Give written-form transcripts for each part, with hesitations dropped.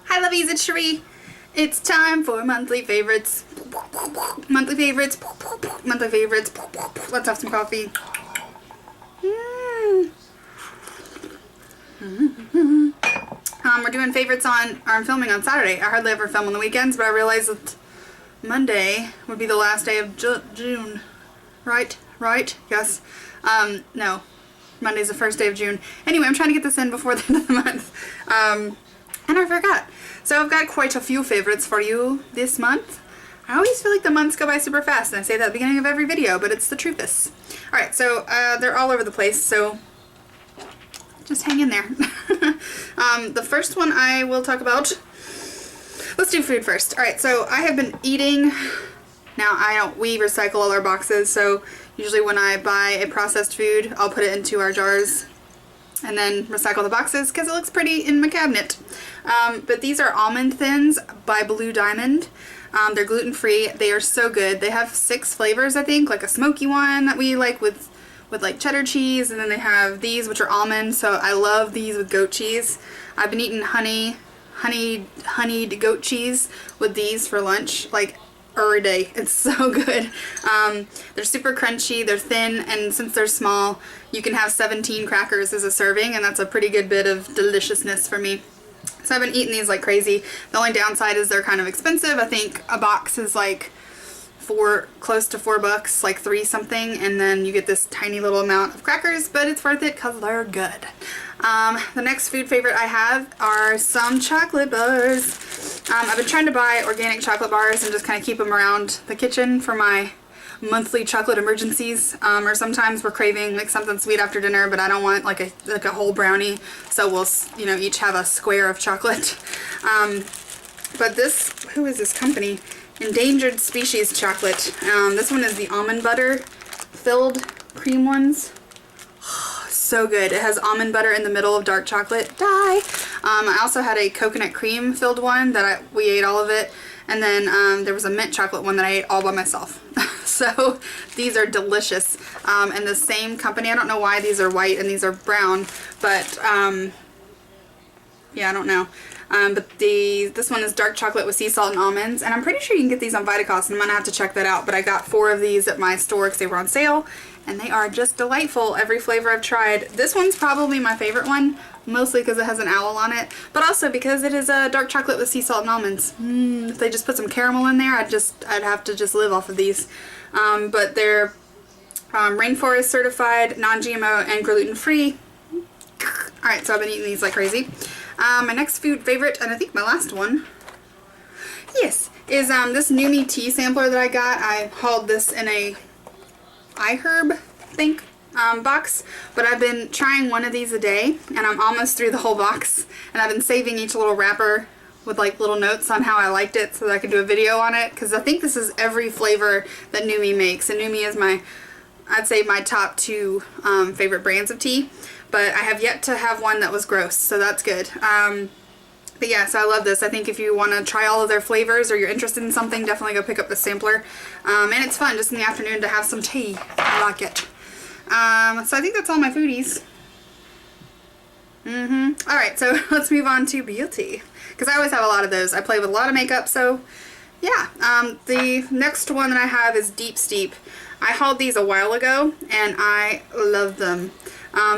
Hi lovies, it's Cherie. It's time for monthly favorites. Monthly favorites. Monthly favorites. Let's have some coffee. We're doing favorites I'm filming on Saturday. I hardly ever film on the weekends, but I realized that Monday would be the last day of June. Right? Yes. No. Monday's the first day of June. Anyway, I'm trying to get this in before the end of the month. And I forgot. So I've got quite a few favorites for you this month. I always feel like the months go by super fast, and I say that at the beginning of every video, but it's the truthest. Alright, so they're all over the place, so just hang in there. The first one I will talk about, let's do food first. Alright, so I have been eating, now we recycle all our boxes, so usually when I buy a processed food, I'll put it into our jars and then recycle the boxes because it looks pretty in my cabinet. But these are almond thins by Blue Diamond. They're gluten-free. They are so good. They have 6 flavors, I think, like a smoky one that we like with like cheddar cheese, and then they have these which are almond, so I love these with goat cheese. I've been eating honeyed goat cheese with these for lunch like every day. It's so good. They're super crunchy, they're thin, and since they're small, you can have 17 crackers as a serving, and that's a pretty good bit of deliciousness for me. So I've been eating these like crazy. The only downside is they're kind of expensive. I think a box is like close to $4, like 3 something, and then you get this tiny little amount of crackers, but it's worth it because they're good. The next food favorite I have are some chocolate bars. I've been trying to buy organic chocolate bars and just kind of keep them around the kitchen for my monthly chocolate emergencies, or sometimes we're craving like something sweet after dinner, but I don't want like a whole brownie, so we'll each have a square of chocolate. But who is this company? Endangered Species chocolate. This one is the almond butter filled cream ones. So good. It has almond butter in the middle of dark chocolate. I also had a coconut cream filled one that we ate all of it, and then there was a mint chocolate one that I ate all by myself. So these are delicious. And the same company, I don't know why these are white and these are brown, but yeah, I don't know. But this one is dark chocolate with sea salt and almonds, and I'm pretty sure you can get these on Vitacost, and I'm gonna have to check that out. But I got 4 of these at my store because they were on sale, and they are just delightful. Every flavor I've tried. This one's probably my favorite one, mostly because it has an owl on it, but also because it is a dark chocolate with sea salt and almonds. If they just put some caramel in there, I'd have to just live off of these. But they're rainforest certified, non-GMO, and gluten-free. Alright, so I've been eating these like crazy. My next food favorite, and I think my last one, yes, is this Numi tea sampler that I got. I hauled this in a iHerb, I think, box, but I've been trying one of these a day, and I'm almost through the whole box, and I've been saving each little wrapper with like little notes on how I liked it so that I could do a video on it, because I think this is every flavor that Numi makes, and Numi is I'd say my top 2 favorite brands of tea. But I have yet to have one that was gross, so that's good. But yeah, so I love this. I think if you want to try all of their flavors or you're interested in something, definitely go pick up the sampler. And it's fun just in the afternoon to have some tea. I like it. So I think that's all my foodies. Alright, so let's move on to beauty, because I always have a lot of those. I play with a lot of makeup, so yeah. The next one that I have is Deep Steep. I hauled these a while ago, and I love them.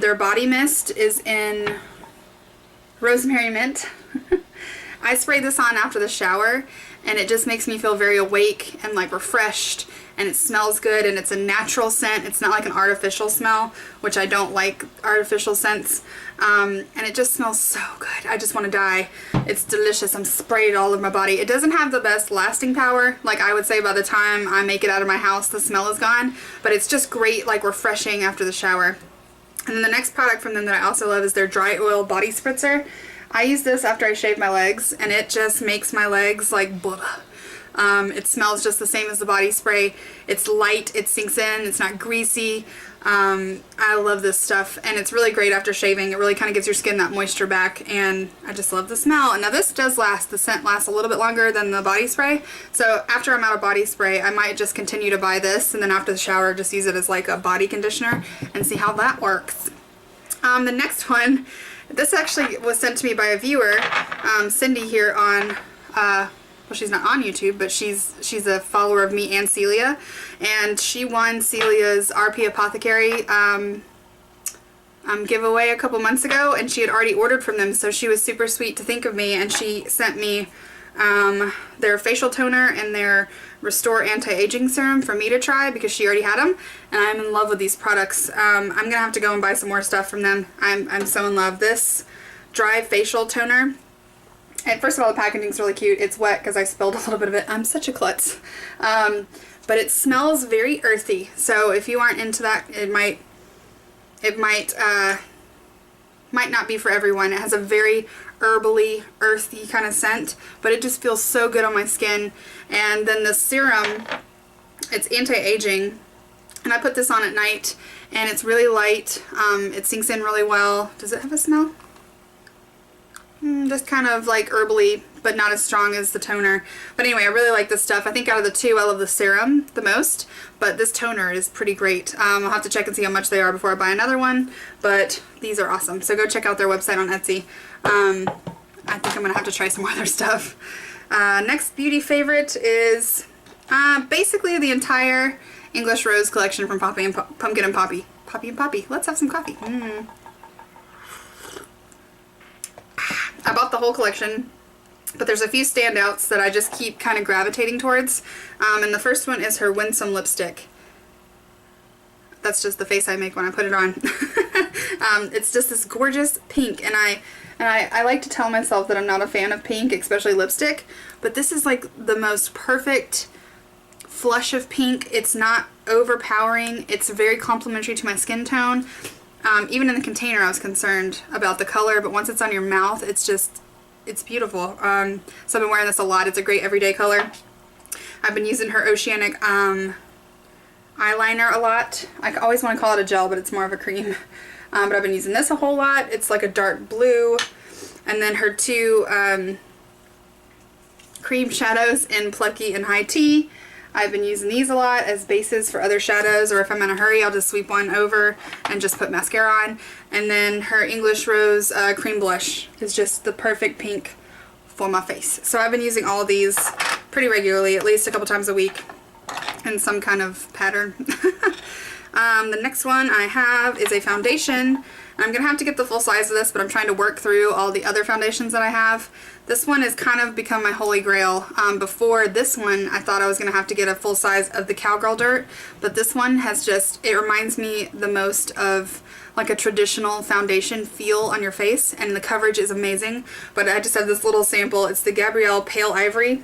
Their body mist is in rosemary mint. I spray this on after the shower, and it just makes me feel very awake and like refreshed, and it smells good, and it's a natural scent. It's not like an artificial smell, which I don't like artificial scents. And it just smells so good. I just want to die. It's delicious. I'm sprayed all over my body. It doesn't have the best lasting power. Like, I would say by the time I make it out of my house, the smell is gone, but it's just great, like refreshing after the shower. And then the next product from them that I also love is their dry oil body spritzer. I use this after I shave my legs, and it just makes my legs like butter. It smells just the same as the body spray. It's light, it sinks in, it's not greasy. I love this stuff, and it's really great after shaving. It really kind of gives your skin that moisture back, and I just love the smell. And now this does last, the scent lasts a little bit longer than the body spray, so after I'm out of body spray, I might just continue to buy this, and then after the shower just use it as like a body conditioner and see how that works. The next one, this actually was sent to me by a viewer, Cindy here on, well, she's not on YouTube, but she's a follower of me and Celia, and she won Celia's RP Apothecary giveaway a couple months ago, and she had already ordered from them, so she was super sweet to think of me, and she sent me their facial toner and their Restore Anti-Aging Serum for me to try because she already had them, and I'm in love with these products. I'm gonna have to go and buy some more stuff from them. I'm so in love. This dry facial toner, and first of all, the packaging's really cute. It's wet because I spilled a little bit of it. I'm such a klutz. But it smells very earthy, so if you aren't into that, it might not be for everyone. It has a very herbally, earthy kind of scent, but it just feels so good on my skin. And then the serum, it's anti-aging, and I put this on at night, and it's really light. It sinks in really well. Does it have a smell? Just kind of like herbally, but not as strong as the toner. But anyway, I really like this stuff. I think out of the two, I love the serum the most, but this toner is pretty great. I'll have to check and see how much they are before I buy another one, but these are awesome. So go check out their website on Etsy. I think I'm gonna have to try some more of their stuff. Next beauty favorite is basically the entire English Rose collection from Pumpkin and Poppy. Poppy and Poppy. Let's have some coffee. I bought the whole collection, but there's a few standouts that I just keep kind of gravitating towards. And the first one is her Winsome lipstick. That's just the face I make when I put it on. It's just this gorgeous pink, and I like to tell myself that I'm not a fan of pink, especially lipstick, but this is like the most perfect flush of pink. It's not overpowering. It's very complementary to my skin tone. Even in the container I was concerned about the color, but once it's on your mouth, it's beautiful. So I've been wearing this a lot. It's a great everyday color. I've been using her Oceanic eyeliner a lot. I always want to call it a gel, but it's more of a cream. But I've been using this a whole lot. It's like a dark blue. And then her two cream shadows in Plucky and High Tea. I've been using these a lot as bases for other shadows, or if I'm in a hurry, I'll just sweep one over and just put mascara on. And then her English Rose cream blush is just the perfect pink for my face. So I've been using all of these pretty regularly, at least a couple times a week, in some kind of pattern. The next one I have is a foundation. I'm going to have to get the full size of this, but I'm trying to work through all the other foundations that I have. This one has kind of become my holy grail. Before this one, I thought I was going to have to get a full size of the Cowgirl Dirt, but this one has just, it reminds me the most of like a traditional foundation feel on your face, and the coverage is amazing. But I just have this little sample. It's the Gabrielle Pale Ivory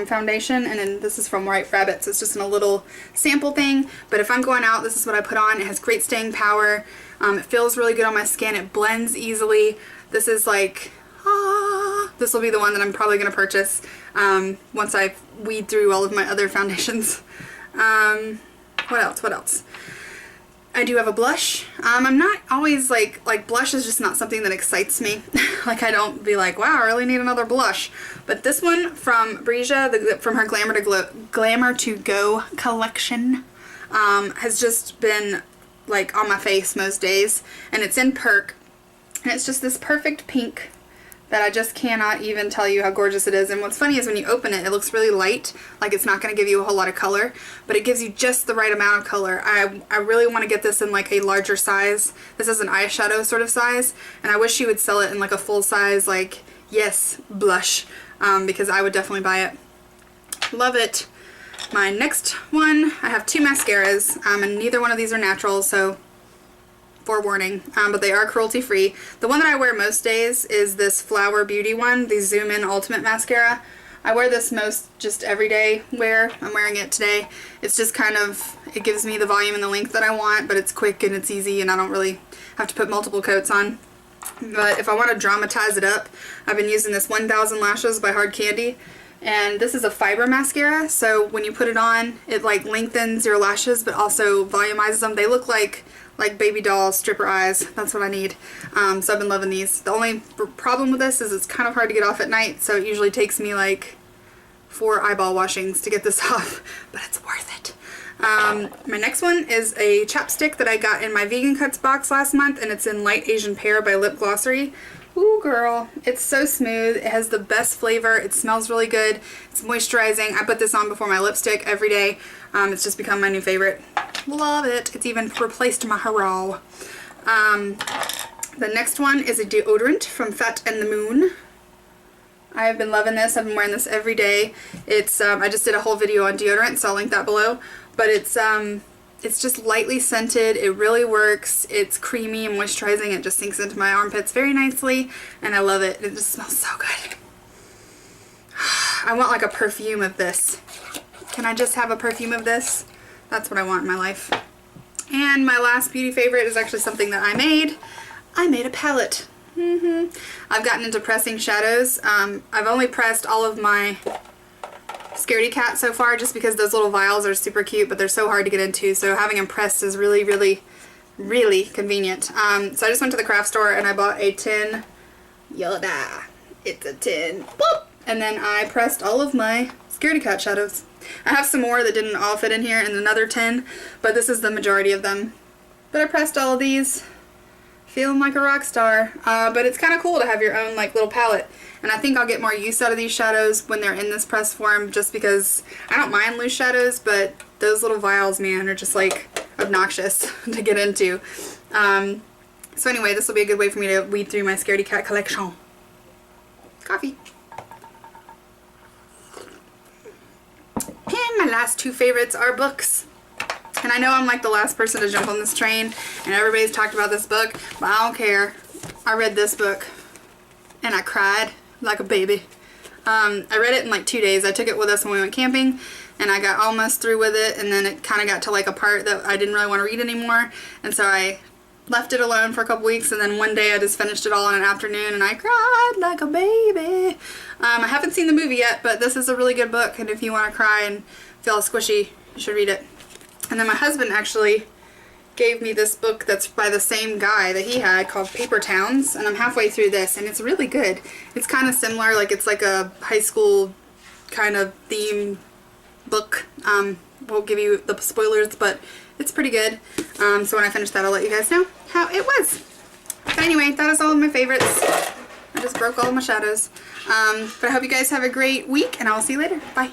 foundation, and then this is from White Rabbit, so it's just in a little sample thing. But if I'm going out, this is what I put on. It has great staying power. It feels really good on my skin. It blends easily. This is like, this will be the one that I'm probably going to purchase once I weed through all of my other foundations. What else? I do have a blush. I'm not always like blush is just not something that excites me. Like I don't be like, wow, I really need another blush. But this one from Breesia, from her Glamour to Go collection, has just been like on my face most days, and it's in Perk, and it's just this perfect pink that I just cannot even tell you how gorgeous it is. And what's funny is when you open it, it looks really light, like it's not going to give you a whole lot of color, but it gives you just the right amount of color. I really want to get this in like a larger size. This is an eyeshadow sort of size, and I wish she would sell it in like a full size, like, yes, blush, because I would definitely buy it. Love it. My next one, I have two mascaras, and neither one of these are natural, so forewarning, but they are cruelty free. The one that I wear most days is this Flower Beauty one, the Zoom In Ultimate Mascara. I wear this most just everyday wear. I'm wearing it today. It's just kind of, it gives me the volume and the length that I want, but it's quick and it's easy, and I don't really have to put multiple coats on. But if I want to dramatize it up, I've been using this 1000 Lashes by Hard Candy. And this is a fiber mascara, so when you put it on, it like lengthens your lashes but also volumizes them. They look like baby doll stripper eyes. That's what I need. So I've been loving these. The only problem with this is it's kind of hard to get off at night, so it usually takes me like 4 eyeball washings to get this off, but it's worth it. My next one is a chapstick that I got in my Vegan Cuts box last month, and it's in Light Asian Pear by Lip Glossary. Ooh girl, it's so smooth. It has the best flavor. It smells really good. It's moisturizing. I put this on before my lipstick every day. It's just become my new favorite. Love it. It's even replaced my Haro. The next one is a deodorant from Fat and the Moon. I've been loving this. I've been wearing this every day. It's I just did a whole video on deodorant, so I'll link that below. But it's just lightly scented. It really works. It's creamy and moisturizing. It just sinks into my armpits very nicely, and I love it. It just smells so good. I want like a perfume of this. Can I just have a perfume of this? That's what I want in my life. And my last beauty favorite is actually something that I made. I made a palette. I've gotten into pressing shadows. I've only pressed all of my Scaredy Cat so far just because those little vials are super cute, but they're so hard to get into, so having them pressed is really, really, really convenient. So I just went to the craft store and I bought a tin. Yoda. It's a tin. Boop! And then I pressed all of my Scaredy Cat shadows. I have some more that didn't all fit in here in another tin, but this is the majority of them. But I pressed all of these. Feeling like a rock star. But it's kind of cool to have your own like little palette. And I think I'll get more use out of these shadows when they're in this press form, just because I don't mind loose shadows, but those little vials, man, are just like obnoxious to get into. So anyway, this will be a good way for me to weed through my Scaredy Cat collection. Coffee. And my last two favorites are books. And I know I'm like the last person to jump on this train, and everybody's talked about this book, but I don't care. I read this book, and I cried like a baby. I read it in like 2 days. I took it with us when we went camping, and I got almost through with it, and then it kind of got to like a part that I didn't really want to read anymore, and so I left it alone for a couple weeks, and then one day I just finished it all in an afternoon, and I cried like a baby. I haven't seen the movie yet, but this is a really good book, and if you want to cry and feel squishy, you should read it. And then my husband actually gave me this book that's by the same guy that he had called Paper Towns, and I'm halfway through this, and it's really good. It's kind of similar, like it's like a high school kind of theme book. Won't give you the spoilers, but it's pretty good. So when I finish that, I'll let you guys know how it was. But anyway, that is all of my favorites. I just broke all of my shadows. But I hope you guys have a great week, and I will see you later. Bye.